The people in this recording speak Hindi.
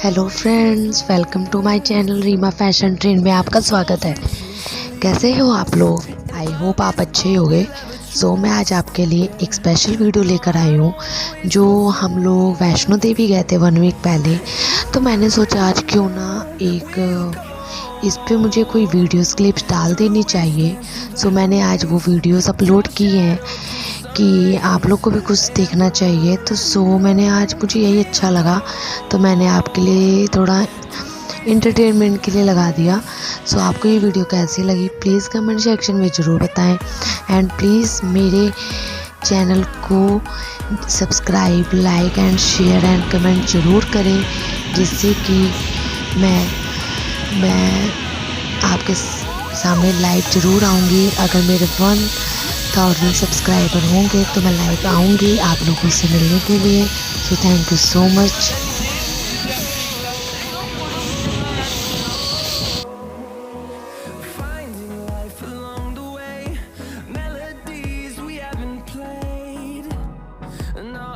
Hello friends, welcome to my channel Reema fashion trend में आपका स्वागत है। कैसे हो आप लोग? आई होप आप अच्छे होंगे। मैं आज आपके लिए एक स्पेशल वीडियो लेकर आई हूँ। जो हम लोग वैष्णो देवी गए थे 1 वीक पहले, तो मैंने सोचा आज क्यों ना इस पे मुझे कोई वीडियोस क्लिप्स डाल देनी चाहिए। मैंने आज वो वीडियोस अपलोड किए हैं कि आप लोग को भी कुछ देखना चाहिए। मैंने आज मुझे यही अच्छा लगा, तो मैंने आपके लिए थोड़ा इंटरटेनमेंट के लिए लगा दिया। आपको ये वीडियो कैसी लगी प्लीज़ कमेंट सेक्शन में ज़रूर बताएं। एंड प्लीज़ मेरे चैनल को subscribe, like and share and comment ज़रूर करें, जिससे कि मैं आपके सामने लाइव ज़रूर आऊँगी। अगर मेरे 1000 सब्सक्राइबर होंगे तो मैं लाइव आऊँगी आप लोगों से मिलने के लिए। Thank you so much. Finding life along the way, melodies we haven't played. No,